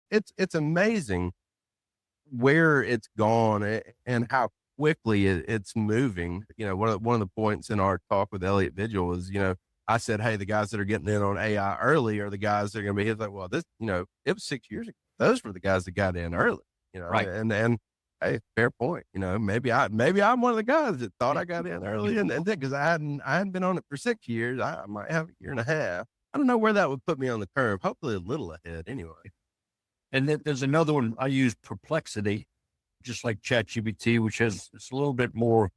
it's amazing where it's gone and how quickly it's moving. One of the points in our talk with Elliot Vigil was, I said, hey, the guys that are getting in on AI early are the guys that are going to be. He's like, well, it was 6 years ago. Those were the guys that got in early. Right. And hey, fair point. Maybe I'm one of the guys that thought I got in early, and because I hadn't been on it for 6 years. I might have a year and a half. I don't know where that would put me on the curve. Hopefully, a little ahead, anyway. And then there's another one. I use Perplexity, just like ChatGPT, which it's a little bit more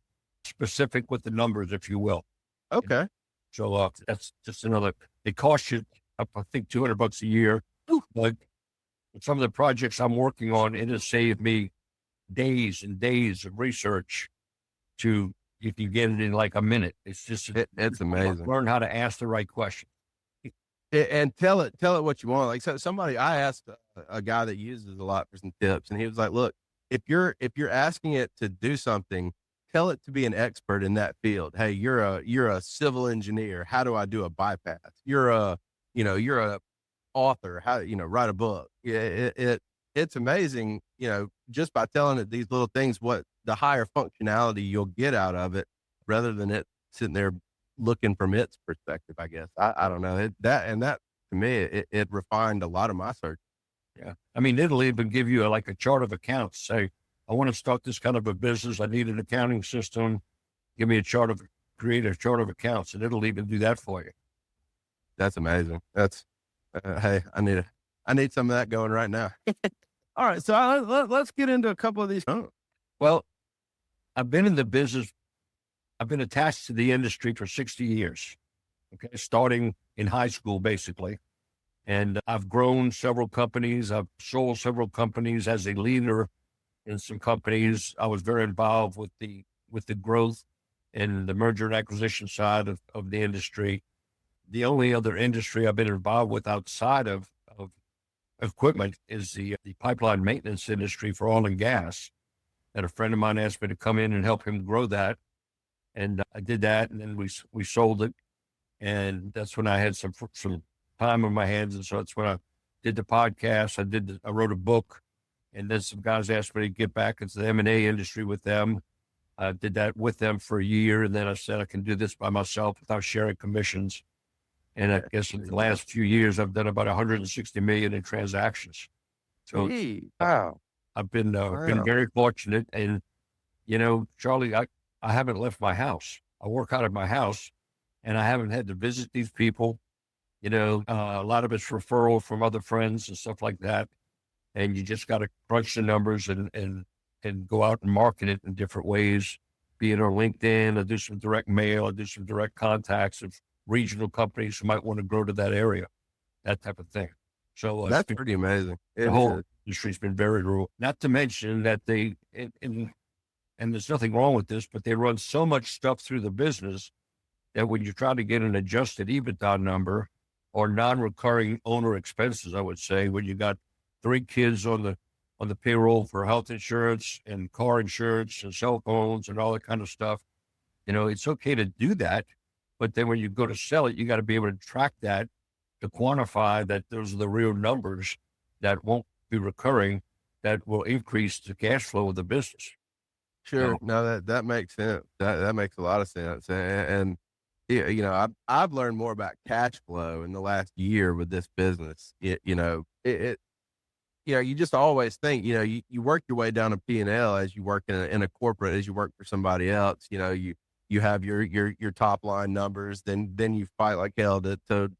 specific with the numbers, if you will. Okay. So that's just another. It costs you, I think, $200 a year. But some of the projects I'm working on, it has saved me days and days of research. You can get it in like a minute. It's just it's amazing. Learn how to ask the right question. And tell it what you want. Like, so I asked a guy that uses a lot for some tips, and he was like, look, if you're asking it to do something, tell it to be an expert in that field. Hey, you're a civil engineer. How do I do a bypass? You're a author. How, write a book. It's amazing, just by telling it these little things, what the higher functionality you'll get out of it, rather than it sitting there looking from its perspective, I guess. I don't know that to me, it refined a lot of my search. Yeah. I mean, it'll even give you a chart of accounts. Say, I want to start this kind of a business. I need an accounting system. Give me create a chart of accounts, and it'll even do that for you. That's amazing. That's, hey, I need some of that going right now. All right. So let's get into a couple of these. Well, I've been in the business. I've been attached to the industry for 60 years, okay, starting in high school, basically. And I've grown several companies. I've sold several companies as a leader in some companies. I was very involved with the growth and the merger and acquisition side of the industry. The only other industry I've been involved with outside of equipment is the pipeline maintenance industry for oil and gas. And a friend of mine asked me to come in and help him grow that. And I did that, and then we sold it. And that's when I had some time on my hands. And so that's when I did the podcast. I wrote a book, and then some guys asked me to get back into the M&A industry with them. I did that with them for a year. And then I said, I can do this by myself without sharing commissions. And I guess in the last few years, I've done about 160 million in transactions. So wow. I've been very fortunate. And, Charlie, I haven't left my house. I work out of my house, and I haven't had to visit these people. A lot of it's referral from other friends and stuff like that. And you just got to crunch the numbers and go out and market it in different ways, be it on LinkedIn. I do some direct mail. I do some direct contacts of regional companies who might want to grow to that area, that type of thing. So that's pretty amazing. The whole industry's been very rural. Not to mention that and there's nothing wrong with this, but they run so much stuff through the business that when you try to get an adjusted EBITDA number or non-recurring owner expenses, I would say, when you got 3 kids on the payroll for health insurance and car insurance and cell phones and all that kind of stuff, it's okay to do that. But then when you go to sell it, you got to be able to track that to quantify that those are the real numbers that won't be recurring, that will increase the cash flow of the business. Sure. No, that makes sense. That makes a lot of sense. And I've learned more about cash flow in the last year with this business. You just always think, you work your way down a P&L as you work in a corporate, as you work for somebody else. You have your top line numbers, then you fight like hell to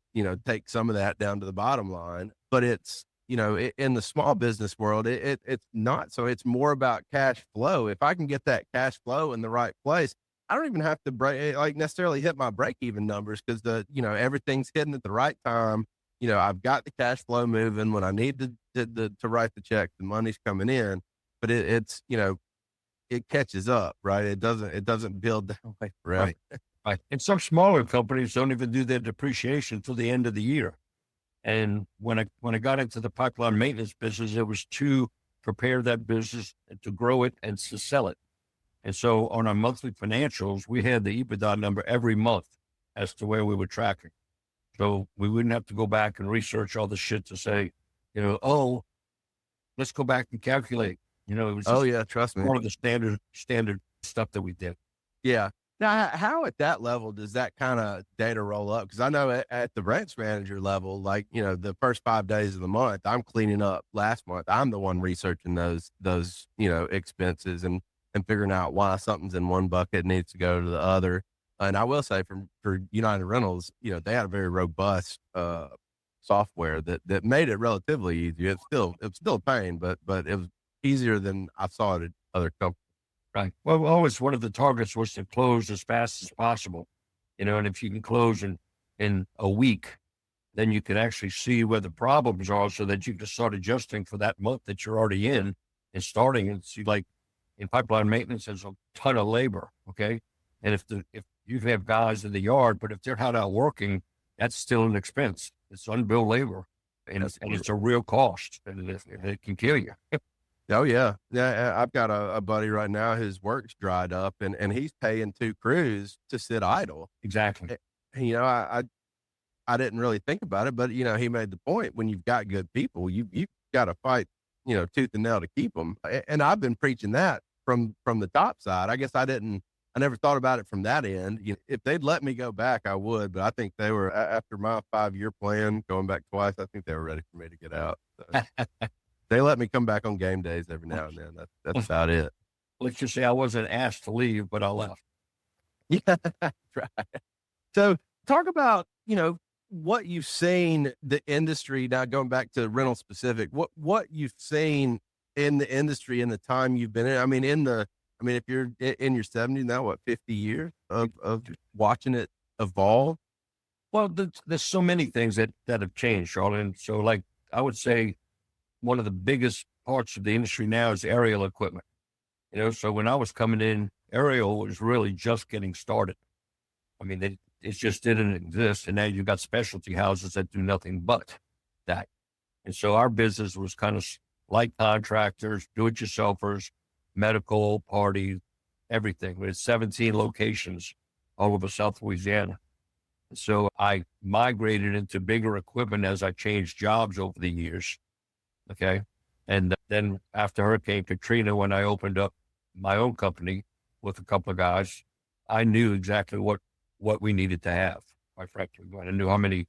take some of that down to the bottom line. But it's, in the small business world, it's not. So it's more about cash flow. If I can get that cash flow in the right place, I don't even have to necessarily hit my break even numbers, because everything's hitting at the right time. I've got the cash flow moving when I need to write the check. The money's coming in, but it's it catches up, right? It doesn't build that way forever. Right. And some smaller companies don't even do their depreciation until the end of the year. And when I got into the pipeline maintenance business, it was to prepare that business, to grow it, and to sell it. And so on our monthly financials, we had the EBITDA number every month as to where we were tracking. So we wouldn't have to go back and research all the shit to say, let's go back and calculate. You know, it was Oh just yeah, trust me. one of the standard stuff that we did. Yeah. Now, how at that level does that kind of data roll up? Because I know at the branch manager level, like, you know, the first 5 days of the month, I'm cleaning up last month. I'm the one researching those, you know, expenses and figuring out why something's in one bucket needs to go to the other. And I will say for United Rentals, you know, they had a very robust, software that made it relatively easy. It's still a pain, but it was easier than I saw it at other companies. Right. Well, always one of the targets was to close as fast as possible, you know, and if you can close in a week, then you can actually see where the problems are so that you can start adjusting for that month that you're already in and starting and see, like in pipeline maintenance, there's a ton of labor. Okay. And if you have guys in the yard, but if they're not out working, that's still an expense. It's unbilled labor and it's a real cost and it can kill you. Oh yeah. Yeah. I've got a buddy right now, his work's dried up and he's paying 2 crews to sit idle. Exactly. And, you know, I didn't really think about it, but you know, he made the point when you've got good people, you got to fight, you know, tooth and nail to keep them. And I've been preaching that from the top side. I guess I never thought about it from that end. You know, if they'd let me go back, I would, but I think they were after my 5-year plan, going back twice, I think they were ready for me to get out. So. They let me come back on game days every now and then. That's about it. Let's just say I wasn't asked to leave, but I left. Yeah, right. So talk about, you know, what you've seen the industry now going back to rental specific, what you've seen in the industry in the time you've been in. I mean, if you're in your 70s now, what, 50 years of watching it evolve? Well, there's so many things that have changed, Charlie. And so, like, I would say one of the biggest parts of the industry now is aerial equipment. You know, so when I was coming in, aerial was really just getting started. I mean, it just didn't exist. And now you've got specialty houses that do nothing but that. And so our business was kind of like contractors, do-it-yourselfers, medical, parties, everything. We had 17 locations all over South Louisiana. And so I migrated into bigger equipment as I changed jobs over the years. Okay. And then after Hurricane Katrina, when I opened up my own company with a couple of guys, I knew exactly what we needed to have, quite frankly. I knew how many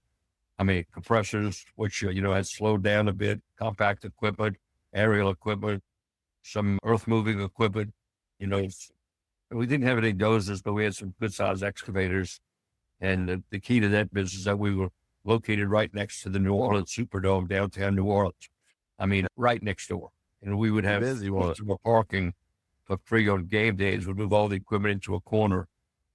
compressors, which, you know, had slowed down a bit, compact equipment, aerial equipment, some earth moving equipment. You know, we didn't have any dozers, but we had some good sized excavators. And the key to that business is that we were located right next to the New Orleans Superdome, downtown New Orleans. I mean, right next door. And we would have customer parking for free on game days. We'd move all the equipment into a corner,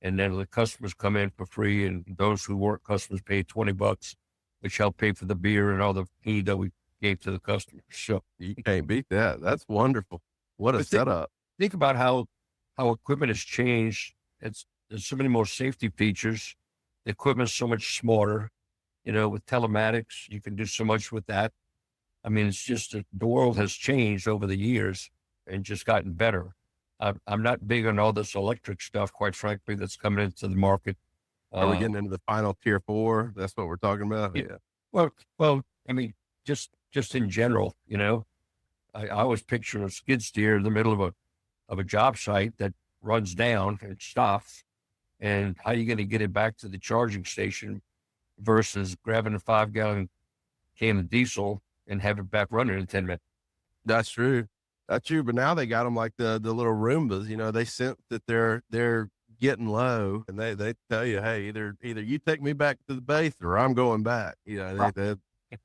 and then the customers come in for free. And those who weren't customers paid $20, which helped pay for the beer and all the food that we gave to the customers. So You can't beat that. That's wonderful. What a setup. Think about how equipment has changed. There's so many more safety features. The equipment's so much smarter. You know, with telematics, you can do so much with that. I mean, it's just the world has changed over the years and just gotten better. I'm not big on all this electric stuff, quite frankly, that's coming into the market. Are we getting into the final tier 4? That's what we're talking about. Yeah. Well, I mean, just in general, you know, I always picture a skid steer in the middle of a job site that runs down and stops. And how are you going to get it back to the charging station versus grabbing a 5-gallon can of diesel and have it back running in 10 minutes? That's true. That's true. But now they got them like the little Roombas, you know, they sense that they're getting low and they tell you, hey, either you take me back to the base or I'm going back. You know,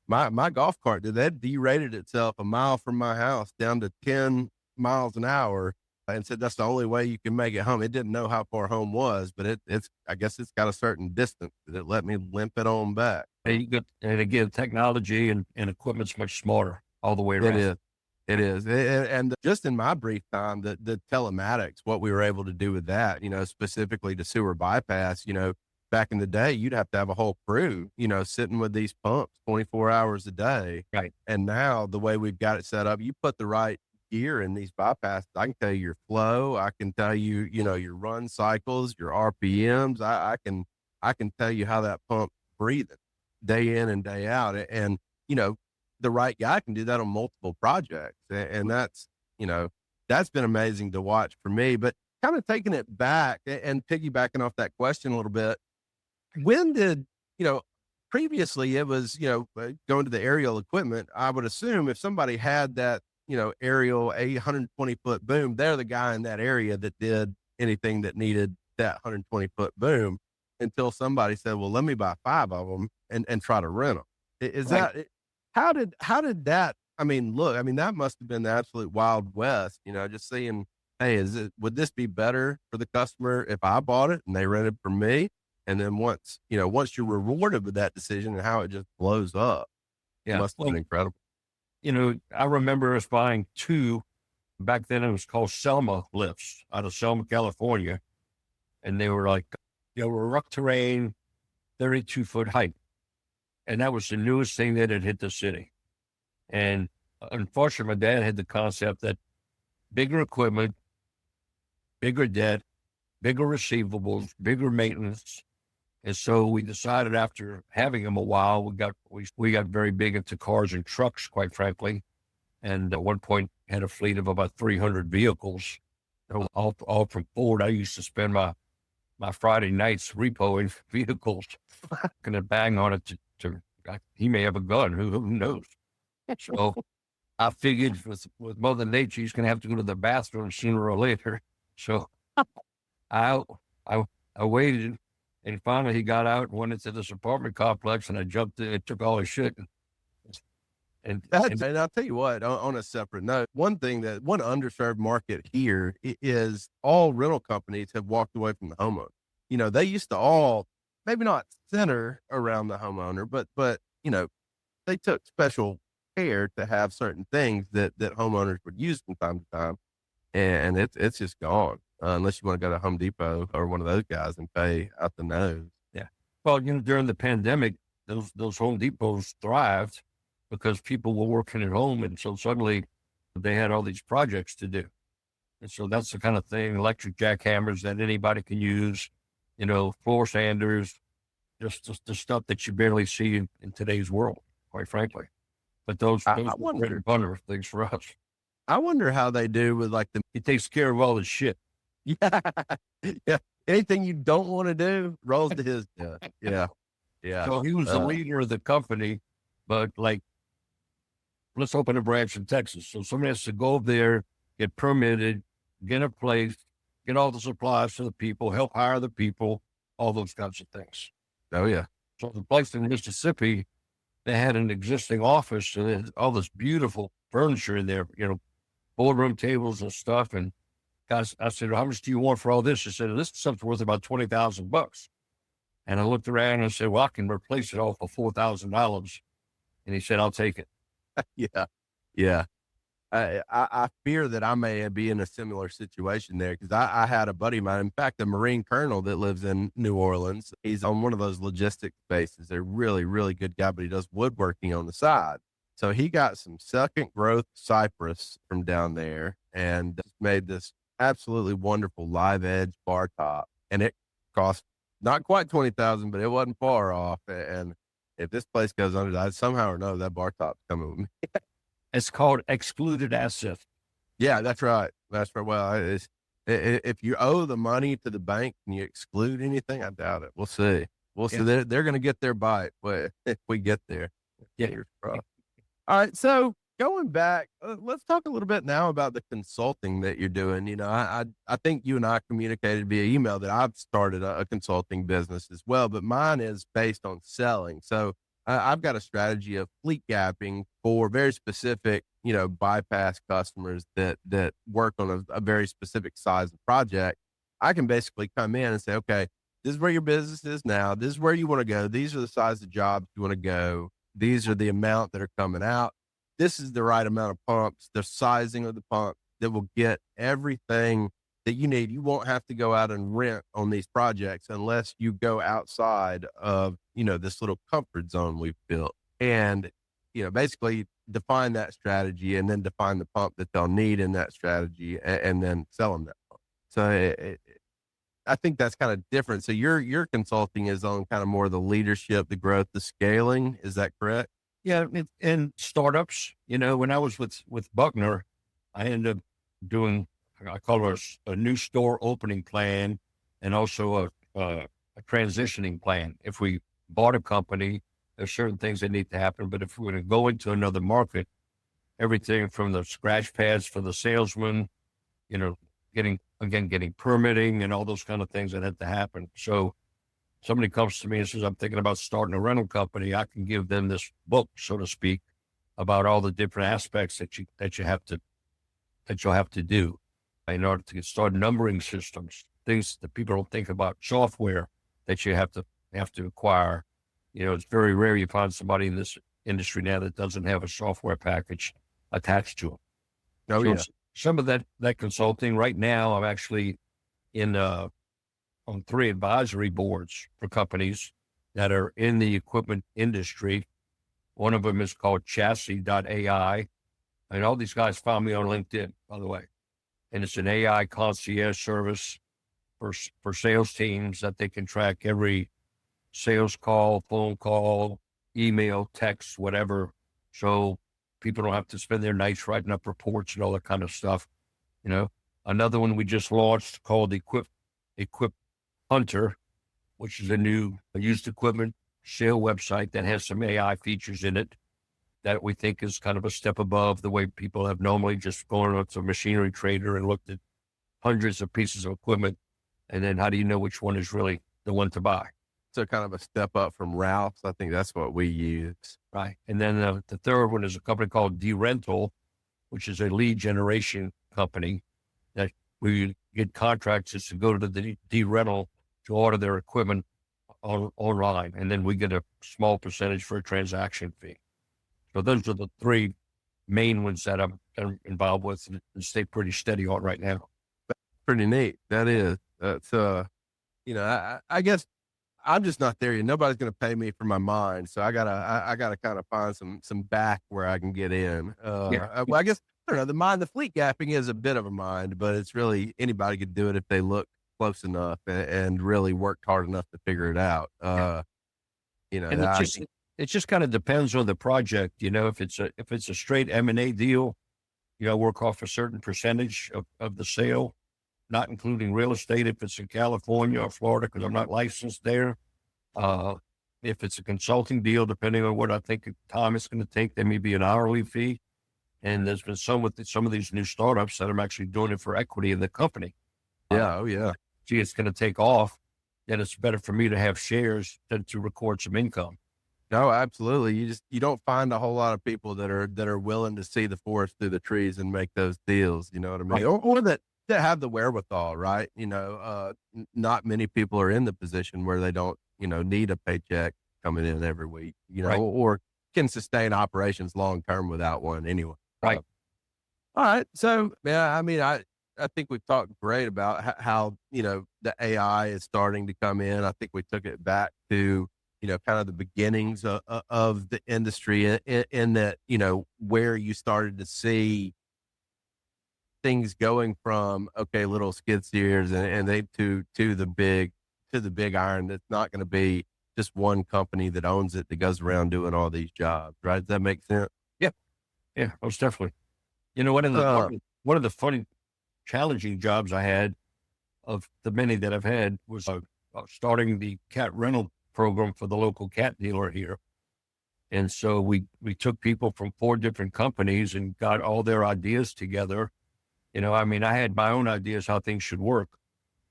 my golf cart, that derated itself a mile from my house down to 10 miles an hour and said, that's the only way you can make it home. It didn't know how far home was, but I guess it's got a certain distance that let me limp it on back. And again, technology and equipment's much smarter all the way around. It is. And just in my brief time, the telematics, what we were able to do with that, you know, specifically to sewer bypass, you know, back in the day, you'd have to have a whole crew, you know, sitting with these pumps 24 hours a day. Right. And now the way we've got it set up, you put the right gear in these bypasses. I can tell you your flow. I can tell you, you know, your run cycles, your RPMs. I can tell you how that pump breathing day in and day out. And, you know, the right guy can do that on multiple projects. And that's, that's been amazing to watch for me. But kind of taking it back and piggybacking off that question a little bit, when did, previously it was, going to the aerial equipment, I would assume if somebody had that, aerial 120-foot boom, they're the guy in that area that did anything that needed that 120-foot boom until somebody said, well, let me buy 5 of them and try to rent them. Is Right. that, how did that, that must have been the absolute Wild West, just seeing, hey, would this be better for the customer if I bought it and they rented from me? And then once you're rewarded with that decision and how it just blows up, it Yeah. must have been incredible. I remember us buying 2, back then it was called Selma lifts out of Selma, California. And they were like, were rough terrain, 32-foot height. And that was the newest thing that had hit the city. And unfortunately, my dad had the concept that bigger equipment, bigger debt, bigger receivables, bigger maintenance. And so we decided after having them a while, we got very big into cars and trucks, quite frankly. And at one point had a fleet of about 300 vehicles, all from Ford. I used to spend my Friday nights repoing vehicles, gonna bang on it he may have a gun, who knows? So I figured with Mother Nature, he's gonna have to go to the bathroom sooner or later. So I waited, and finally he got out and went into this apartment complex, and I jumped in and took all his shit. And I'll tell you what, on a separate note, one underserved market here is all rental companies have walked away from the homeowner. They used to all, maybe not center around the homeowner, but they took special care to have certain things that homeowners would use from time to time. And it's just gone, unless you want to go to Home Depot or one of those guys and pay out the nose. Yeah. Well, during the pandemic, those Home Depots thrived because people were working at home. And so suddenly they had all these projects to do. And so that's the kind of thing, electric jackhammers that anybody can use, floor sanders, just the stuff that you barely see in today's world, quite frankly. But those I are wonder, wonderful things for us. I wonder how they do with like It takes care of all the shit. yeah, yeah. Anything you don't want to do rolls to his desk. Yeah. Yeah. So he was the leader of the company, but like, let's open a branch in Texas. So somebody has to go there, get permitted, get a place, get all the supplies to the people, help hire the people, all those kinds of things. Oh yeah. So the place in Mississippi, they had an existing office and there's all this beautiful furniture in there, boardroom tables and stuff. And guys, I said, how much do you want for all this? He said, this stuff's worth about $20,000. And I looked around and I said, well, I can replace it all for $4,000. And he said, I'll take it. Yeah. Yeah. I fear that I may be in a similar situation there because I had a buddy of mine, in fact, a Marine colonel that lives in New Orleans. He's on one of those logistics bases. They're really, really good guy, but he does woodworking on the side. So he got some second growth cypress from down there and made this absolutely wonderful live edge bar top. And it cost not quite 20,000, but it wasn't far off. And if this place goes under, I somehow or another, that bar top's coming with me. It's called excluded assets. Yeah, that's right. That's right. Well, if you owe the money to the bank and you exclude anything, I doubt it. We'll see. We'll see. They're going to get their bite if we get there. Yeah. All right. So going back, let's talk a little bit now about the consulting that you're doing. I think you and I communicated via email that I've started a consulting business as well, but mine is based on selling. So I've got a strategy of fleet gapping for very specific, bypass customers that work on a very specific size of project. I can basically come in and say, okay, this is where your business is now. This is where you want to go. These are the size of jobs you want to go. These are the amount that are coming out. This is the right amount of pumps, the sizing of the pump that will get everything that you need. You won't have to go out and rent on these projects unless you go outside of, this little comfort zone we've built and, basically define that strategy and then define the pump that they'll need in that strategy and then sell them that pump. So I think that's kind of different. So your consulting is on kind of more the leadership, the growth, the scaling. Is that correct? Yeah, and startups, when I was with Buckner, I ended up doing, I call it a new store opening plan and also a transitioning plan. If we bought a company, there's certain things that need to happen. But if we're going to go into another market, everything from the scratch pads for the salesman, you know, getting permitting and all those kind of things that had to happen. So somebody comes to me and says, I'm thinking about starting a rental company. I can give them this book, so to speak, about all the different aspects that you'll have to do in order to start numbering systems, things that people don't think about, software that you have to acquire. It's very rare you find somebody in this industry now that doesn't have a software package attached to them. Oh, yeah. Some of that consulting right now, I'm actually in on 3 advisory boards for companies that are in the equipment industry. One of them is called chassis.ai. And all these guys found me on LinkedIn, by the way. And it's an AI concierge service for sales teams that they can track every sales call, phone call, email, text, whatever. So people don't have to spend their nights writing up reports and all that kind of stuff. Another one we just launched called Equip Hunter, which is a new used equipment sale website that has some AI features in it that we think is kind of a step above the way people have normally just gone onto a machinery trader and looked at hundreds of pieces of equipment. And then how do you know which one is really the one to buy? So kind of a step up from Ralph's. I think that's what we use. Right. And then the third one is a company called D-Rental, which is a lead generation company that we get contracts just to go to the D-Rental to order their equipment online. And then we get a small percentage for a transaction fee. So those are the 3 main ones that I'm involved with and stay pretty steady on right now. Pretty neat. That is. That's, I guess I'm just not there yet. Nobody's going to pay me for my mind. So I gotta kind of find some back where I can get in. Well, I guess, I don't know, the fleet gapping is a bit of a mind, but it's really anybody could do it if they look close enough and really worked hard enough to figure it out. And it just kind of depends on the project. If it's a straight M&A deal, work off a certain percentage of the sale, not including real estate if it's in California or Florida, because I'm not licensed there. If it's a consulting deal, depending on what I think time it's going to take, there may be an hourly fee. And there's been some of these new startups that I'm actually doing it for equity in the company. Yeah. Oh, yeah. Gee, it's going to take off. Then it's better for me to have shares than to record some income. No, absolutely. You don't find a whole lot of people that are willing to see the forest through the trees and make those deals. You know what I mean? Right. Or that have the wherewithal, right? Not many people are in the position where they don't, need a paycheck coming in every week, Right. or can sustain operations long term without one anyway. Right. All right. So, yeah, I mean, I think we've talked great about how, the AI is starting to come in. I think we took it back to, kind of the beginnings of the industry in that, where you started to see things going from, okay, little skid steers and they to the big iron. That's not going to be just one company that owns it that goes around doing all these jobs. Right. Does that make sense? Yeah, most definitely. One of the funny, challenging jobs I had of the many that I've had was starting the cat rental program for the local cat dealer here. And so we took people from 4 different companies and got all their ideas together. I had my own ideas how things should work,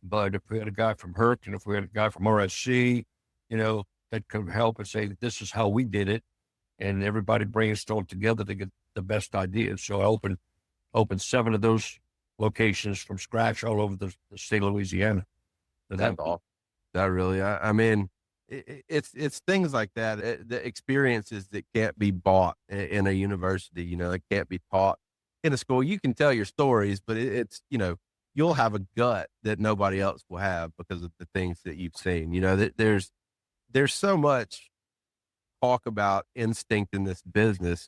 but if we had a guy from Herc and if we had a guy from RSC, that could help and say, this is how we did it. And everybody brainstormed together to get the best ideas. So I opened 7 of those locations from scratch all over the state of Louisiana. So That's all. That really, I mean, it's things like that. The experiences that can't be bought in a university, that can't be taught in a school. You can tell your stories, but it's, you'll have a gut that nobody else will have because of the things that you've seen. That there's so much talk about instinct in this business,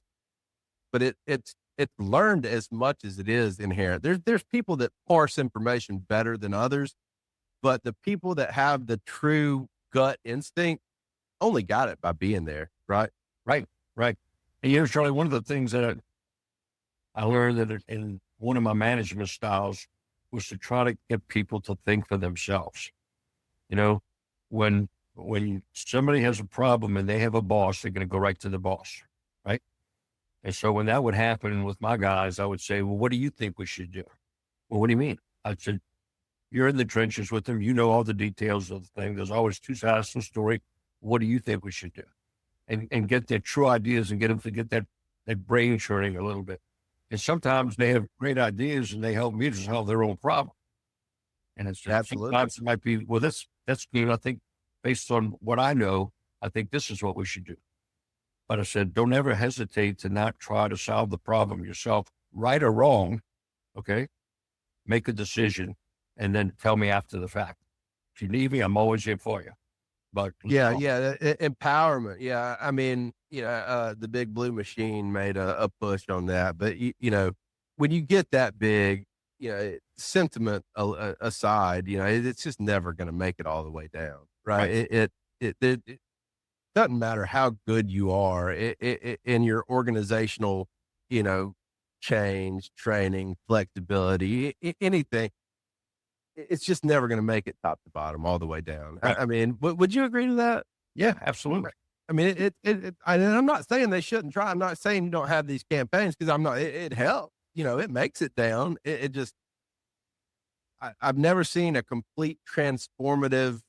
but it's learned as much as it is inherent. There's people that parse information better than others, but the people that have the true gut instinct only got it by being there. Right. Right. And Charlie, one of the things that I learned that in one of my management styles was to try to get people to think for themselves. You know, when somebody has a problem and they have a boss, they're going to go right to the boss, right? And so when that would happen with my guys, I would say, well, what do you think we should do? Well, what do you mean? I said, you're in the trenches with them. You know all the details of the thing. There's always two sides to the story. What do you think we should do? And get their true ideas and get them to get that brain churning a little bit. And sometimes they have great ideas and they help me to solve their own problem. And it's Absolutely. sometimes it might be, well, that's good. I think based on what I know, I think this is what we should do. But I said, don't ever hesitate to not try to solve the problem yourself, right or wrong. Okay. Make a decision and then tell me after the fact. If you need me, I'm always here for you. But empowerment. Yeah. I mean, the Big Blue Machine made a push on that, but when you get that big, sentiment aside, it's just never going to make it all the way down. Right. It doesn't matter how good you are in your organizational, change, training, flexibility, anything. It's just never going to make it top to bottom all the way down. Right. I mean, would you agree to that? Yeah, absolutely. I mean, I'm not saying they shouldn't try. I'm not saying you don't have these campaigns because it helps, it makes it down. I've never seen a complete transformative,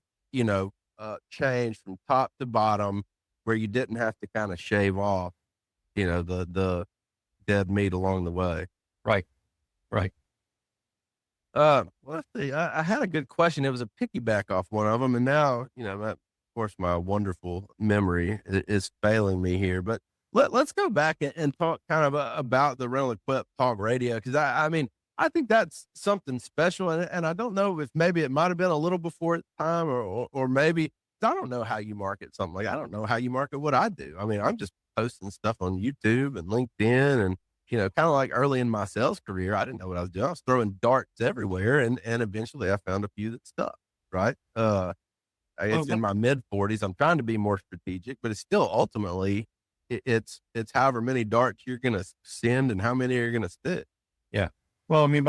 change from top to bottom where you didn't have to kind of shave off, the dead meat along the way. Right. Let's see. I had a good question. It was a piggyback off one of them, and now of course, my wonderful memory is failing me here. But let's go back and talk kind of about the Rental Equip Talk Radio because I mean I think that's something special, and I don't know if maybe it might have been a little before its time, or maybe I don't know how you market something like I don't know how you market what I do. I mean, I'm just posting stuff on YouTube and LinkedIn and. Kind of like early in my sales career, I didn't know what I was doing. I was throwing darts everywhere, and eventually I found a few that stuck. Right? I guess in my mid 40s, I'm trying to be more strategic, but it's still ultimately it's however many darts you're going to send and how many are going to stick. Yeah. Well, I mean,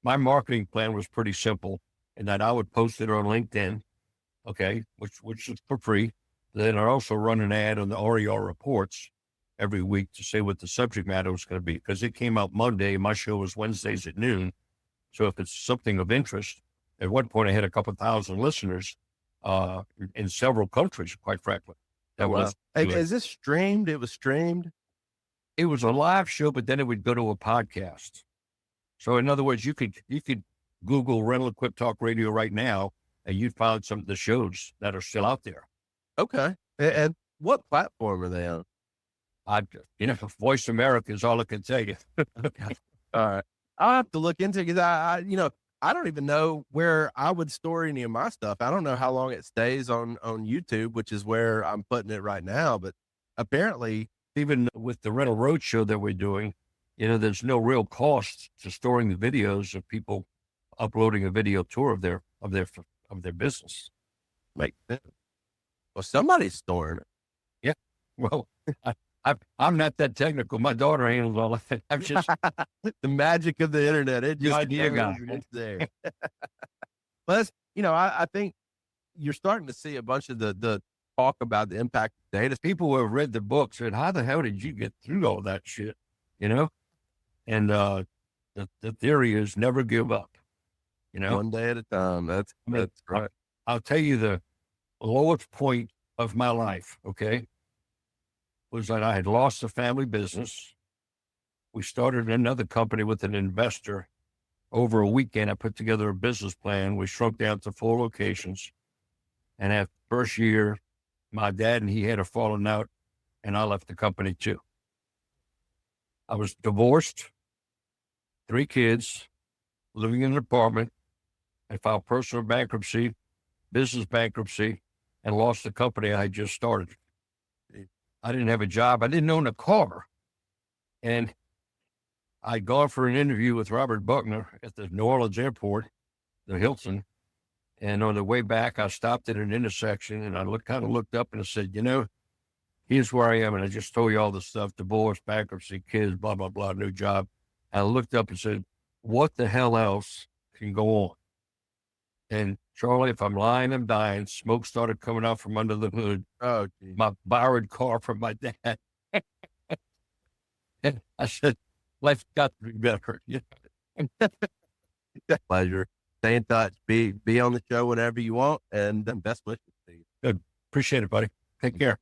my marketing plan was pretty simple, in that I would post it on LinkedIn, okay, which is for free. Then I also run an ad on the RER reports every week to say what the subject matter was going to be, because it came out Monday. My show was Wednesdays at noon. So if it's something of interest, at one point I had a couple thousand listeners in several countries, quite frankly. Is this streamed? It was streamed. It was a live show, but then it would go to a podcast. So in other words, you could Google Rental Equip Talk Radio right now, and you'd find some of the shows that are still out there. Okay. And what platform are they on? Voice America is all I can tell you. Okay. All right. I'll have to look into it because I don't even know where I would store any of my stuff. I don't know how long it stays on YouTube, which is where I'm putting it right now. But apparently, even with the Rental Roadshow that we're doing, there's no real cost to storing the videos of people uploading a video tour of their business. Makes sense. Well, somebody's storing it. Yeah. Well, I'm not that technical. My daughter handles all of it. I'm just the magic of the internet. It just idea guy. It's there. But I think you're starting to see a bunch of the talk about the impact of data. People who have read the book said, "How the hell did you get through all that shit?" And the theory is never give up. One day at a time. That's right. I'll tell you the lowest point of my life. Okay. Was that I had lost a family business. We started another company with an investor. Over a weekend, I put together a business plan. We shrunk down to 4 locations. And after the first year, my dad and he had a falling out, and I left the company too. I was divorced, 3 kids, living in an apartment. I filed personal bankruptcy, business bankruptcy, and lost the company I had just started. I didn't have a job. I didn't own a car. And I'd gone for an interview with Robert Buckner at the New Orleans airport, the Hilton. And on the way back, I stopped at an intersection and I looked up and I said, here's where I am. And I just told you all the stuff, divorce, bankruptcy, kids, blah, blah, blah, new job. And I looked up and said, what the hell else can go on? And Charlie, if I'm lying, I'm dying. Smoke started coming out from under the hood. Oh, geez. My borrowed car from my dad. And I said, life's got to be better. Yeah. Pleasure. Stay in touch. Be on the show whenever you want, and best wishes to you. Good. Appreciate it, buddy. Take care.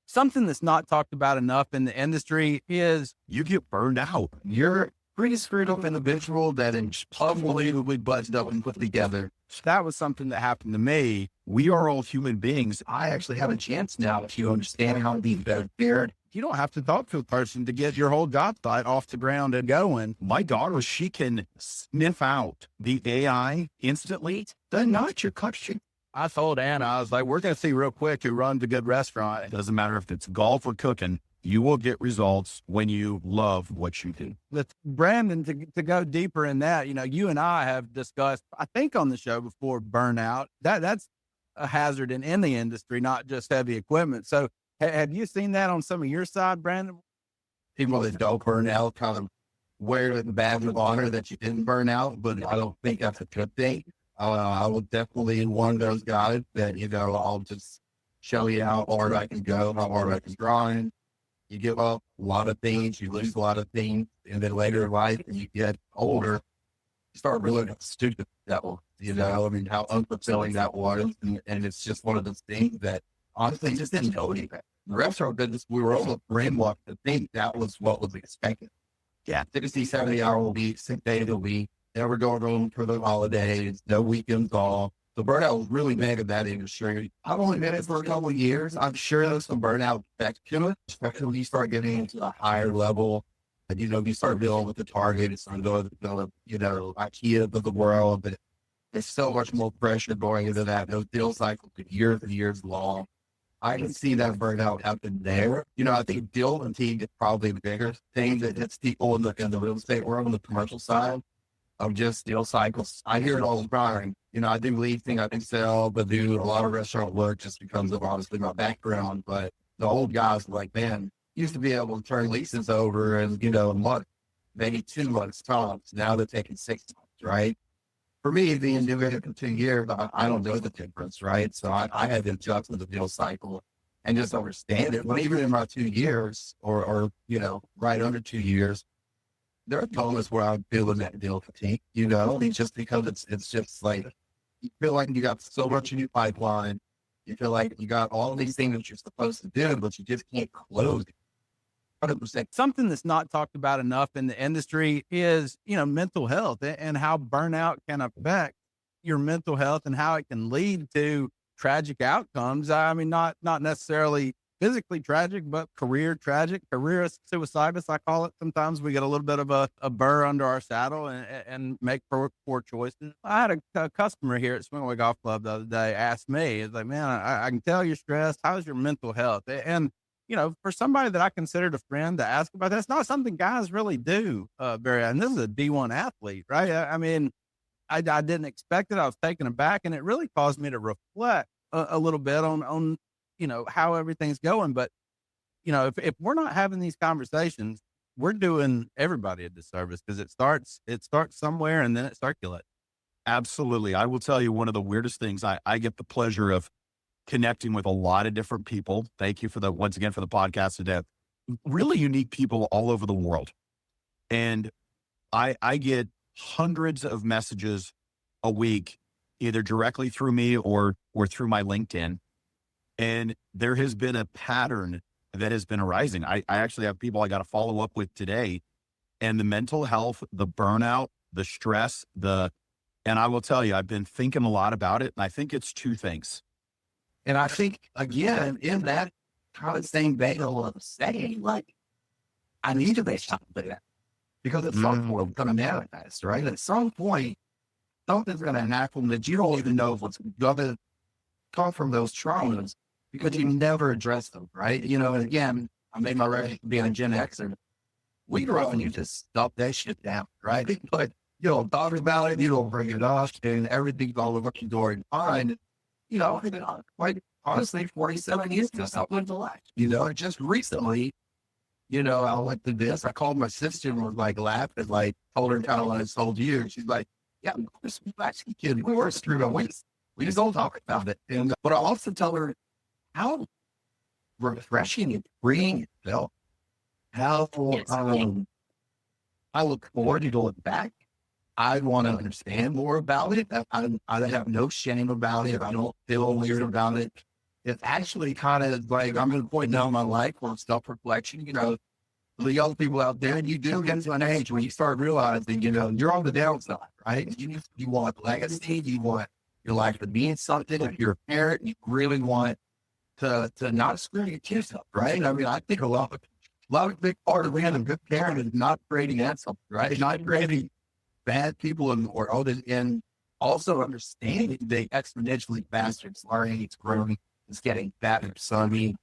Something that's not talked about enough in the industry is You get burned out. You're a pretty screwed up individual that is unbelievably buzzed up and put together. that was something that happened to me. We are all human beings. I actually have a chance now to understand how to be better prepared. You don't have to talk to a person to get your whole job site off the ground and going. My daughter, she can sniff out the AI instantly. They're not your country. I told Anna, I was like, we're going to see real quick who runs a good restaurant. It doesn't matter if it's golf or cooking. You will get results when you love what you do. With Brandon, to go deeper in that, you and I have discussed, I think on the show before, burnout. That's a hazard in any industry, not just heavy equipment. So have you seen that on some of your side, Brandon? People that don't burn out kind of wear the badge of honor that you didn't burn out, but I don't think that's a good thing. I will definitely be one of those guys that, I'll just show you how hard I can go, how hard I can grind. You give up a lot of things, you lose a lot of things, and then later in life, when you get older, you start realizing how stupid that was, how unfulfilling that was. And it's just one of those things that honestly just didn't know anything. The restaurant business, we were all brainwashed to think that was what was expected. Yeah, 60, 70-hour a week, 6 days a week, never going home for the holidays, no weekends off. The burnout was really bad in that industry. I've only been in it for a couple of years. I'm sure there's some burnout effect to it, especially when you start getting into a higher level. And, you start dealing with the Target, it's going to develop, IKEA of the world. But there's so much more pressure going into that. Those deal cycles are years and years long. I can see that burnout happen there. I think deal fatigue is probably the bigger thing that hits people in the real estate world, on the commercial side of just deal cycles. I hear it all the time. I do leasing, I do sell, but do a lot of restaurant work just because of obviously my background. But the old guys were like, man, used to be able to turn leases over in, a month, maybe 2 months tops. Now they're taking 6 months, right? For me, being new here for 2 years, I don't know the difference, right? So I had to adjust to the deal cycle and just understand it. But even in my 2 years or right under 2 years, there are moments where I'm feeling that deal fatigue, just because it's just like, you feel like you got so much in your pipeline. You feel like you got all these things that you're supposed to do, but you just can't close it. 100%. Something that's not talked about enough in the industry is, mental health and how burnout can affect your mental health and how it can lead to tragic outcomes. I mean, not necessarily physically tragic, but career tragic, career suiciditis, I call it. Sometimes we get a little bit of a burr under our saddle and make poor choices. I had a customer here at Swingaway Golf Club the other day ask me, it's like, man, I can tell you're stressed. How's your mental health? And, for somebody that I considered a friend to ask about, that's not something guys really do, Barry. And this is a D1 athlete, right? I mean, I didn't expect it. I was taken aback, and it really caused me to reflect a little bit on how everything's going. But, if we're not having these conversations, we're doing everybody a disservice, because it starts somewhere and then it circulates. Absolutely. I will tell you, one of the weirdest things, I get the pleasure of connecting with a lot of different people. Thank you once again for the podcast today. Really unique people all over the world. And I get hundreds of messages a week, either directly through me or through my LinkedIn. And there has been a pattern that has been arising. I actually have people I got to follow up with today, and the mental health, the burnout, the stress, and I will tell you, I've been thinking a lot about it. And I think it's 2 things. And I think, again, in that kind of same vein of saying, like, I need to make something like that, because at some point it's going to manifest, right? At some point, something's going to happen that you don't even know what's going to come from those traumas, because you never address them, right? And again, I made my record being a Gen Xer. We grow up and you just stuff that shit down, right? But you don't talk about it, you don't bring it up, and everything's all over your door and fine. honestly, 47 years ago, something with the life. Just recently, I went to this. I called my sister and was like laughing, like told her kind of what I told you. She's like, yeah, of course, we actually kidding. We were screwed up. We just don't talk about it. But I also tell her how refreshing and freeing it felt. How I look forward to going back. I want to understand more about it. I have no shame about it. I don't feel weird about it. It's actually kind of like I'm at a point now in my life where self-reflection, the young people out there, and you do get to an age where you start realizing, you're on the downside, right? You want legacy. You want your life to mean something. If you're a parent, you really want to not screw your kids up, right? I mean, I think a lot of big part of being a good parent is not creating that something, right? Not creating bad people in the world, and also understanding they exponentially faster. It's learning, it's growing, it's getting better. So, I mean,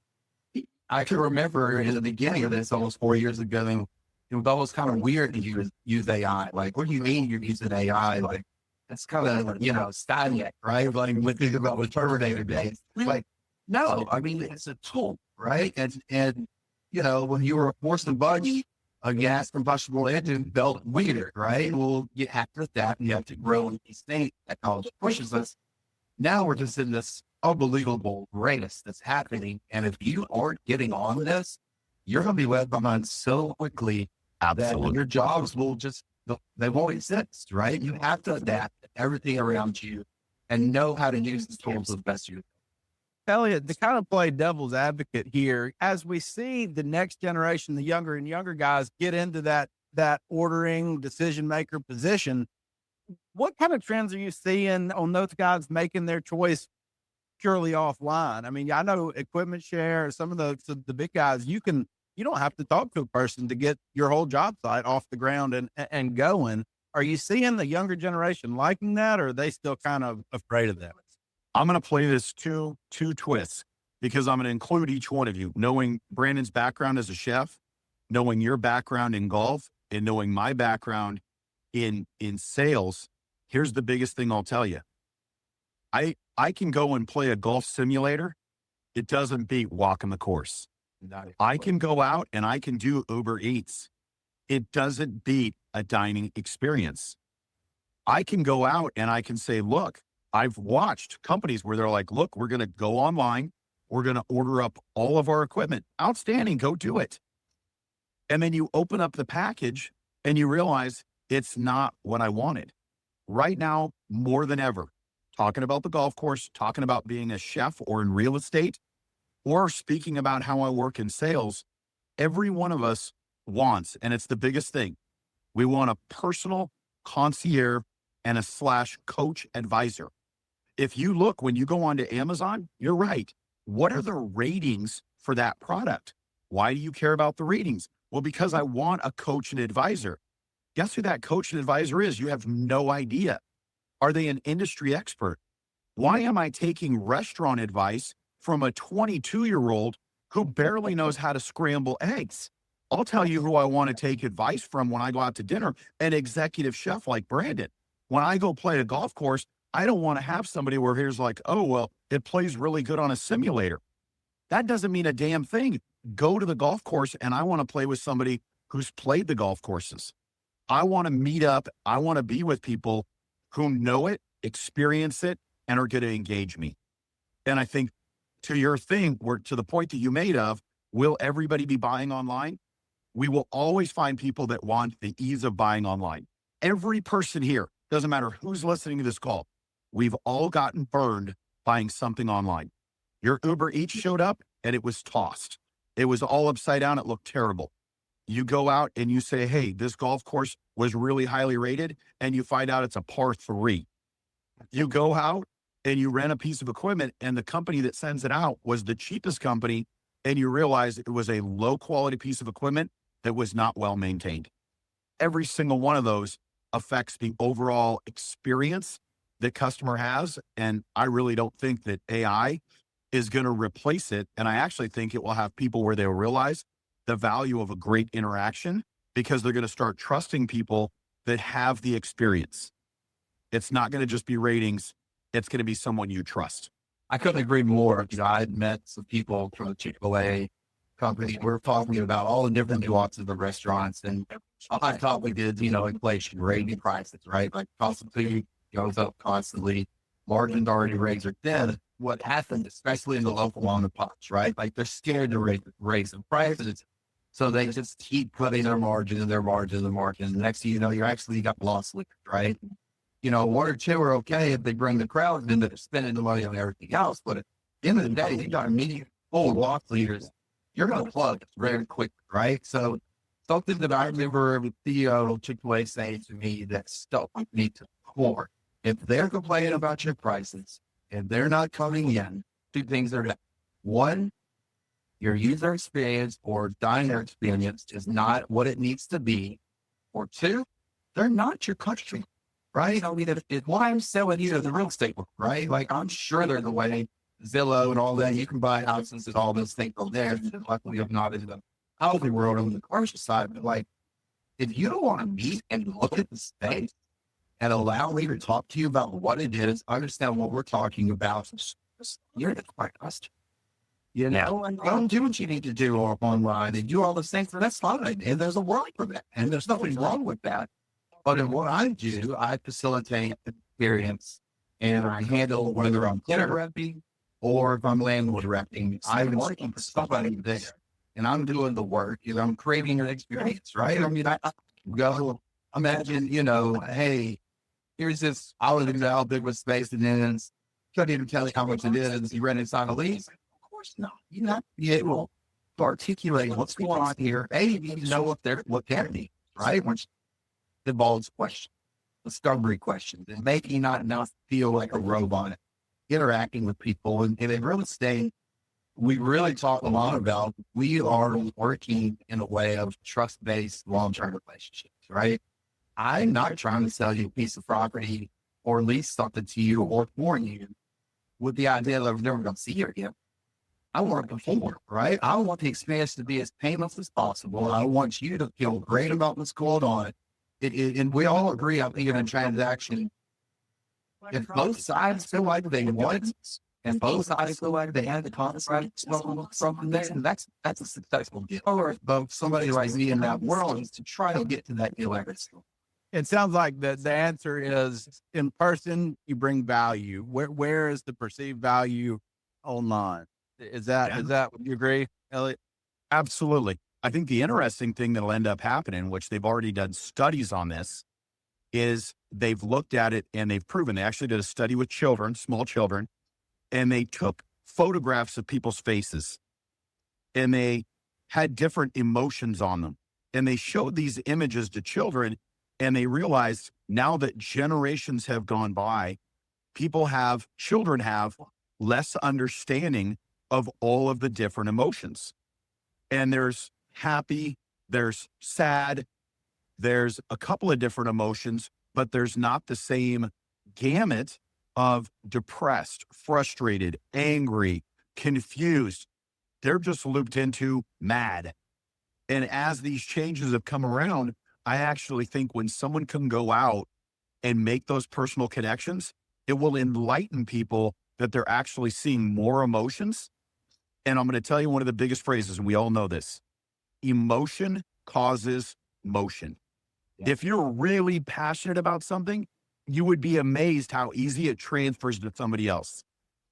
I can remember in the beginning of this almost 4 years ago, it was almost kind of weird to use AI. Like, what do you mean you're using AI? Like, that's kind of, static, right? Like, when think about with Terminator days. Like, no, I mean, it's a tool, right? And when you were forced to budge, a gas combustible engine felt weird, right? Well, you have to adapt and you have to grow in these things. Technology pushes us. Now we're just in this unbelievable race that's happening. And if you aren't getting on this, you're going to be left behind so quickly that your jobs they won't exist, right? You have to adapt to everything around you and know how to use the tools as best you can. Elliot, to kind of play devil's advocate here, as we see the next generation, the younger and younger guys get into that ordering decision maker position, what kind of trends are you seeing on those guys making their choice purely offline? I mean, I know Equipment Share, some of the big guys, you don't have to talk to a person to get your whole job site off the ground and going. Are you seeing the younger generation liking that, or are they still kind of afraid of that? I'm going to play this two twists because I'm going to include each one of you, knowing Brandon's background as a chef, knowing your background in golf, and knowing my background in sales. Here's the biggest thing I'll tell you. I can go and play a golf simulator. It doesn't beat walking the course. I can go out and I can do Uber Eats. It doesn't beat a dining experience. I can go out and I can say, look, I've watched companies where they're like, look, we're going to go online. We're going to order up all of our equipment. Outstanding. Go do it. And then you open up the package and you realize it's not what I wanted. Right now, more than ever, talking about the golf course, talking about being a chef or in real estate, or speaking about how I work in sales, every one of us wants, and it's the biggest thing, we want a personal concierge and a /coach advisor. If you look, when you go onto Amazon, you're right. What are the ratings for that product? Why do you care about the ratings? Well, because I want a coach and advisor. Guess who that coach and advisor is? You have no idea. Are they an industry expert? Why am I taking restaurant advice from a 22-year-old who barely knows how to scramble eggs? I'll tell you who I want to take advice from when I go out to dinner, an executive chef like Brandon. When I go play a golf course, I don't want to have somebody where here's like, oh, well, it plays really good on a simulator. That doesn't mean a damn thing. Go to the golf course and I want to play with somebody who's played the golf courses. I want to meet up. I want to be with people who know it, experience it, and are going to engage me. And I think to your thing, to the point that you made of, will everybody be buying online? We will always find people that want the ease of buying online. Every person here, doesn't matter who's listening to this call, we've all gotten burned buying something online. Your Uber Eats showed up and it was tossed. It was all upside down. It looked terrible. You go out and you say, hey, this golf course was really highly rated, and you find out it's a par 3. You go out and you rent a piece of equipment and the company that sends it out was the cheapest company, and you realize it was a low quality piece of equipment that was not well maintained. Every single one of those affects the overall experience that customer has. And I really don't think that AI is going to replace it. And I actually think it will have people where they'll realize the value of a great interaction, because they're going to start trusting people that have the experience. It's not going to just be ratings. It's going to be someone you trust. I couldn't agree more. I had met some people from the Chick-fil-A company. We're talking about all the different nuances of the restaurants, and I thought we did, inflation, raising prices, right? Like cost of food goes up constantly. Margins already raised or then what happened, especially in the local mom and pops, right? Like they're scared to raise the prices. So they just keep putting their margin and their margin and their margin. The next thing you know, you're actually got loss leaders, right? One or two are okay if they bring the crowd and they're spending the money on everything else. But at the end of the day, you got immediate full loss leaders. You're going to plug very quick, right? So something that I remember the CEO of Chick-fil-A saying to me that stuck with me to the core. If they're complaining about your prices and they're not coming in, two things are bad. One, your user experience or diner experience is not what it needs to be. Or two, they're not your country, right? I mean, if why I'm selling you the real estate, right? Like I'm sure there's a way, Zillow and all that, you can buy houses and all those things from there. Luckily, I'm not in the housing world on the commercial side, but like, if you don't want to meet and look at the space and allow me to talk to you about what it is, understand what we're talking about, you're the right customer. Don't do what you need to do online and do all the things, that's fine. And there's a world for that. And there's nothing wrong with that. But in what I do, I facilitate experience and I handle whether I'm tenant repping or if I'm landlord repping. I'm working for somebody there and I'm doing the work and I'm creating an experience, right? I mean, I go imagine, hey, here's this, I live in how big was space and then couldn't even tell you how much it is. You read inside a lease? Of course not. You're not be able to articulate what's going on here. Maybe you know what they're needs, right? Which involves questions, discovery questions, and making not feel like a robot interacting with people. And in real estate, we really talk a lot about we are working in a way of trust-based long-term relationships, right? I'm not trying to sell you a piece of property or lease something to you or for you with the idea that I'm never going to see you again. I want it before, right? I want the experience to be as painless as possible. I want you to feel great about what's going on. And we all agree, I think, in a transaction, if both sides feel like they want it, and both sides feel like they have the contract from there, and that's a successful deal. Or if both somebody like me in that world is to try to get to that deal every single. It sounds like the answer is in person, you bring value. Where is the perceived value online? Is that what you agree, Elliot? Absolutely. I think the interesting thing that'll end up happening, which they've already done studies on this, is they've looked at it and they've proven. They actually did a study with children, small children, and they took photographs of people's faces and they had different emotions on them. And they showed these images to children and they realized now that generations have gone by, children have less understanding of all of the different emotions. And there's happy, there's sad, there's a couple of different emotions, but there's not the same gamut of depressed, frustrated, angry, confused. They're just looped into mad. And as these changes have come around, I actually think when someone can go out and make those personal connections, it will enlighten people that they're actually seeing more emotions. And I'm going to tell you one of the biggest phrases, and we all know this: emotion causes motion. Yeah. If you're really passionate about something, you would be amazed how easy it transfers to somebody else.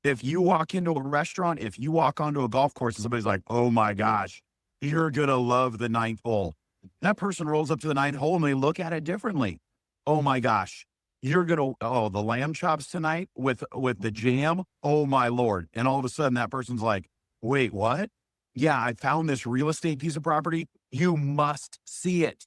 If you walk into a restaurant, if you walk onto a golf course and somebody's like, oh my gosh, you're going to love the ninth hole. That person rolls up to the ninth hole and they look at it differently. Oh my gosh, you're going to, the lamb chops tonight with the jam. Oh my Lord. And all of a sudden that person's like, wait, what? Yeah, I found this real estate piece of property. You must see it.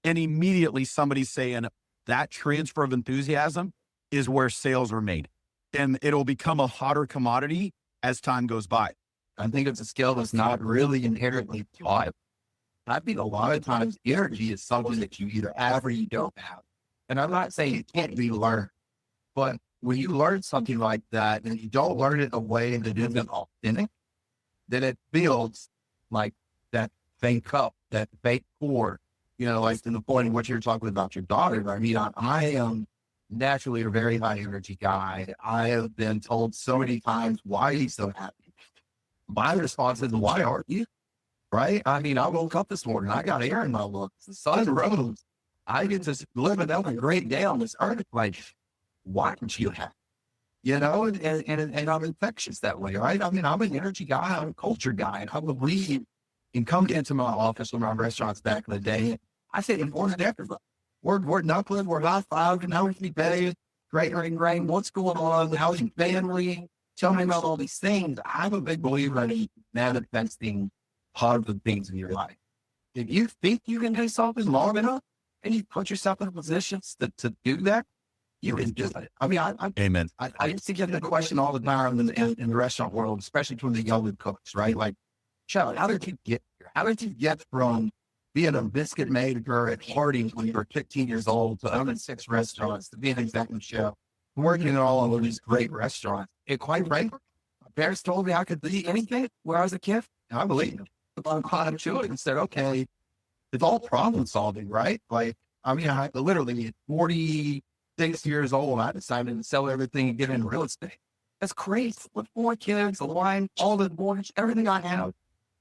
And immediately somebody's saying that transfer of enthusiasm is where sales are made. And it'll become a hotter commodity as time goes by. I think it's a skill that's not really inherently taught. I think a lot of times energy is something that you either have or you don't have. And I'm not saying it can't be learned, but when you learn something like that and you don't learn it in a way that isn't authentic, then it feels like that fake cup, that fake core, like to the point of what you're talking about your daughter. I mean, I am naturally a very high energy guy. I have been told so many times why he's so happy. My response is, why aren't you? Right? I mean, I woke up this morning, I got air in my lungs, the sun rose. I get to live another great day on this earth. Like, why aren't you happy? You know, and I'm infectious that way, right? I mean, I'm an energy guy, I'm a culture guy, and I believe in coming into my office or my restaurants back in the day. I say, important to everybody. We're knuckling, we're high fiving, how was your day? Great, what's going on? How's your family? Tell me about all these things. I'm a big believer in manifesting positive things in your life. If you think you can do something long enough and you put yourself in positions to do that, you can do it. I mean, Amen. I used to get the question all the time in the restaurant world, especially from the younger cooks, right? Like, Charley, how did you get here? How did you get from being a biscuit maker at Hardee's when you were 15 years old to owning 6 restaurants, to being an executive chef, working in all of these great restaurants? And quite frankly, my parents told me I could be anything when I was a kid, and I believed them. But I caught up to it and said, okay, it's all problem solving, right? Like, I mean, I literally at 46 years old, I decided to sell everything and get into real estate. That's crazy. With 4 kids, a wife, all the mortgage, everything I have.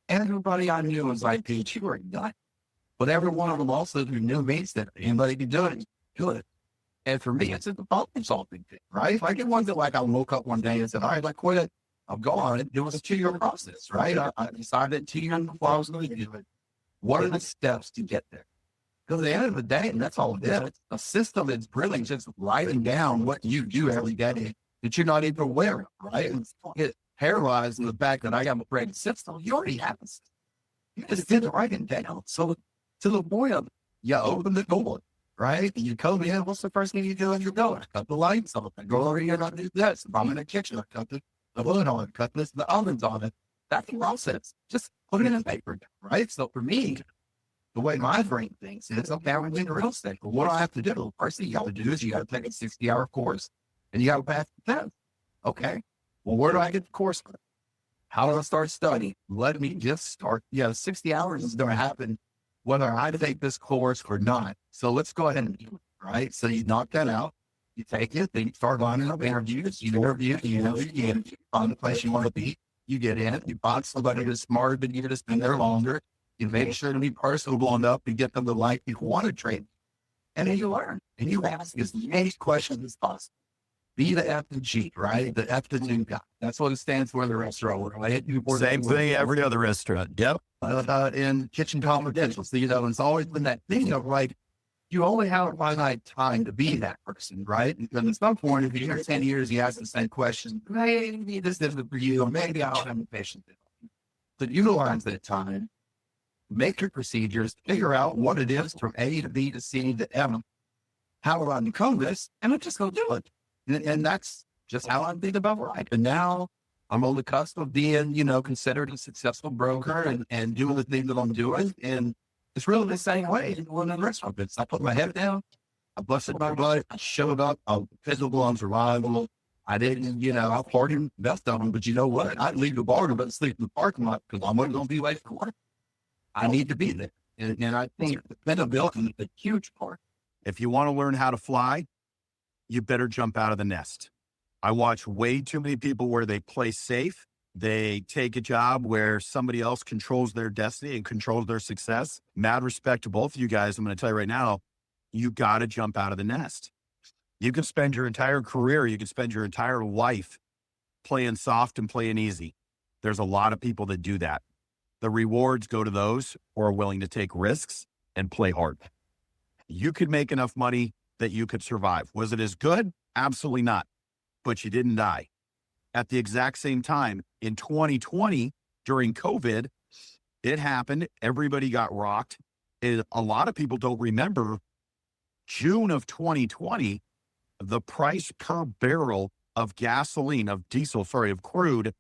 Everybody I knew was like, dude, you were nuts. But every one of them also who knew me said, anybody can do it, do it. And for me, it's a problem solving thing, right? If I get one that like I woke up one day and said, all right, like quit it, I'm gone. It was a 2-year process, right? I decided 2 years before I was going to do it. What are the steps to get there? Because at the end of the day, and that's all it is, a system that's really just writing down what you do every day that you're not even aware of, right? And get paralyzed in the fact that I got a brain system. You already have a system. You just didn't write it down. So to the point of, you open the door, right? And you come in, what's the first thing you do as you're going? Cut the lights on. Go over here and I do this. If I'm in the kitchen, I cut the wood on it, cut this, the ovens on it. That's the process. Just put it in paper, right? So for me, the way my brain thinks is, okay, I'm in real estate. But what do I have to do? First thing you got to do is you got to take a 60-hour course and you got to pass the test. Okay. Well, where do I get the course from? How do I start studying? Let me just start. 60 hours is going to happen whether I take this course or not. So let's go ahead and do it, right? So you knock that out. You take it, then you start lining up interviews. You interview, you find the place you want to be. You get in, you find somebody that's smarter than you, that's been there longer. You make sure to be personable enough to get them to like you want to train. And then you learn. And you ask as many questions as possible. Be the F and G, right? The F to G guy. That's what it stands for in the restaurant world. Same thing every other restaurant. Yep. In kitchen confidential. So, it's always been that thing of like, you only have a finite time to be that person, right? Because at some point, if you're here 10 years, you ask the same question, maybe this isn't for you, or maybe I don't have the patience. So utilize that time, make your procedures, figure out what it is from A to B to C to M. How do I become this? And I'm just going to do it. And that's just how I'm thinking about life. And now I'm on the cusp of being, considered a successful broker and doing the thing that I'm doing. And it's really the same way in one of the restaurant business. I put my head down, I busted my butt, I showed up, I'm physical, I'm survivable. I didn't, I partied best of them, but you know what? I'd leave the bar but sleep in the parking lot because I'm going to be late for work. I need to be there. And I think dependability is a huge part. If you want to learn how to fly, you better jump out of the nest. I watch way too many people where they play safe. They take a job where somebody else controls their destiny and controls their success. Mad respect to both of you guys. I'm going to tell you right now, you got to jump out of the nest. You can spend your entire career, you can spend your entire life playing soft and playing easy. There's a lot of people that do that. The rewards go to those who are willing to take risks and play hard. You could make enough money that you could survive. Was it as good? Absolutely not. But you didn't die. At the exact same time, in 2020, during COVID, it happened. Everybody got rocked. And a lot of people don't remember June of 2020, the price per barrel of gasoline, of crude,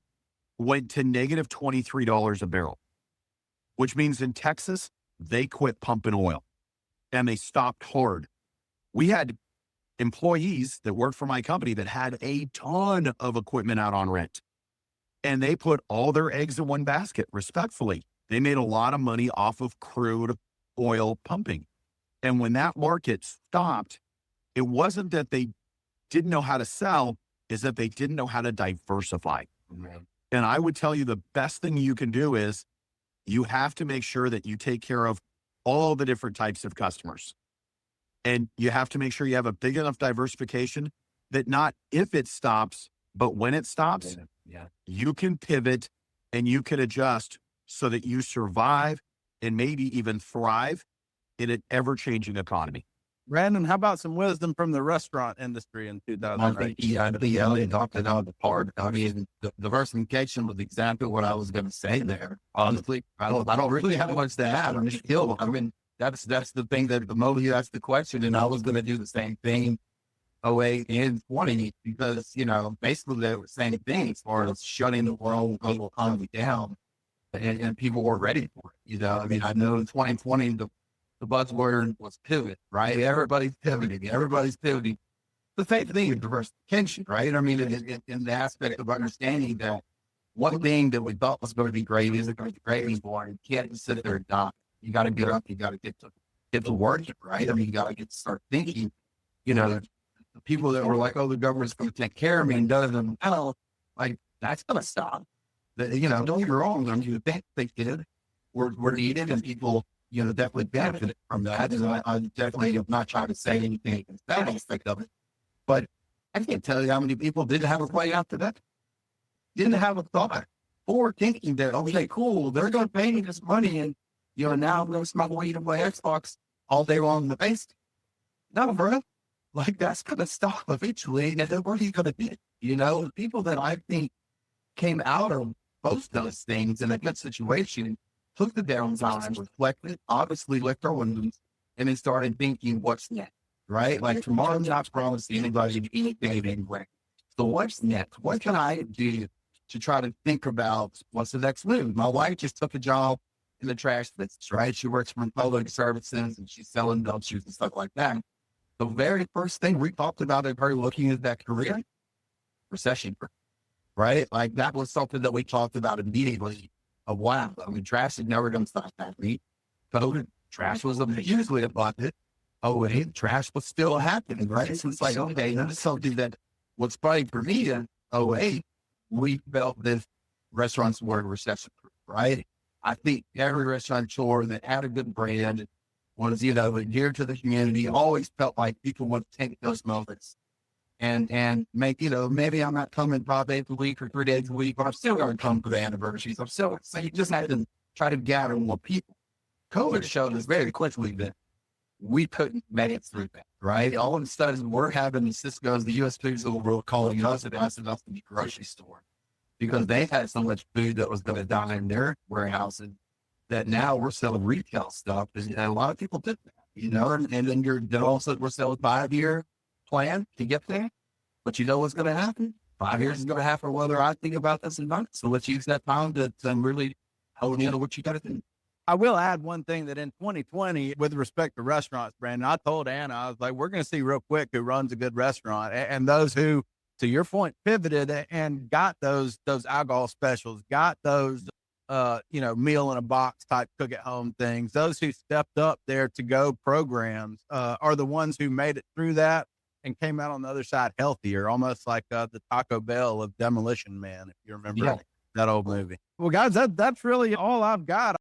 went to negative $23 a barrel, which means in Texas, they quit pumping oil and they stopped hard. We had employees that worked for my company that had a ton of equipment out on rent, and they put all their eggs in one basket. Respectfully, they made a lot of money off of crude oil pumping. And when that market stopped, It wasn't that they didn't know how to sell, is that they didn't know how to diversify. And I would tell you the best thing you can do is you have to make sure that you take care of all the different types of customers. And you have to make sure you have a big enough diversification that not if it stops, but when it stops, you can pivot and you can adjust so that you survive and maybe even thrive in an ever-changing economy. Brandon, how about some wisdom from the restaurant industry in I 2008? think Elliot knocked it out of the park. I mean, the diversification was exactly what I was going to say there. Honestly, I don't really have much to add. That's the thing that the moment you asked the question, and I was going to do the same thing 08 and 20, because, basically they were the same thing as far as shutting the world global economy down, and people were ready for it. I know in 2020, the buzzword was pivot, right? Everybody's pivoting. The same thing with diversification, right? I mean, in the aspect of understanding that one thing that we thought was going to be great isn't going to be great anymore. You can't just sit there and die. You got to get up. You got to get to work, right? I mean, you got to start thinking. The people that were like, "Oh, the government's going to take care of me," and doesn't, like that's going to stop. Don't get me wrong. I mean, they did. We're needed, and people, definitely benefited from that. And I definitely am not trying to say anything against that aspect of it. But I can't tell you how many people didn't have a way out to that. Didn't have a thought, or thinking that, okay, cool, they're going to pay me this money, and now I'm going to smoke weed and play Xbox all day long in the basement. No, bro. Like, that's going to stop eventually. And then what are you going to do? The people that I think came out of both those things in a good situation took the downtime, reflected, obviously licked their wounds, and then started thinking, what's next, right? Like, tomorrow's not promised anybody anything anyway. So what's next? What can I do to try to think about what's the next move? My wife just took a job in the trash business, right? She works for public services, and she's selling dumpsters and stuff like that. The very first thing we talked about in her looking at that career, recession, right? Like, that was something that we talked about immediately. Wow. I mean, trash is never going to stop happening. COVID, trash was usually abundant. Wait, trash was still happening, right? So it's like, okay, that's something that was funny for me in 08. We felt that restaurants were recession proof, right? I think every restaurateur that had a good brand was, adhered to the community, always felt like people would take those moments and make, maybe I'm not coming 5 days a week or 3 days a week, but I'm still going to come to the anniversaries. So you just had to try to gather more people. COVID showed us very quickly that we couldn't make it through that, right? All of a sudden, we're having the Cisco's, the US Foods of the world calling us and asking us to be grocery store because they had so much food that was going to die in their warehouses that now we're selling retail stuff. And a lot of people did that, and then all of a sudden we're selling 5-year plan to get there. But you know what's going to happen? 5 years is going to happen whether I think about this or not. So let's use that time to really hone in on what you got to do. I will add one thing that in 2020, with respect to restaurants, Brandon, I told Anna, I was like, we're going to see real quick who runs a good restaurant. And those who, to your point, pivoted and got those alcohol specials, got those, meal in a box type cook at home things. Those who stepped up their to go programs are the ones who made it through that and came out on the other side healthier, almost like the Taco Bell of Demolition Man, if you remember that old movie. Well, guys, that's really all I've got.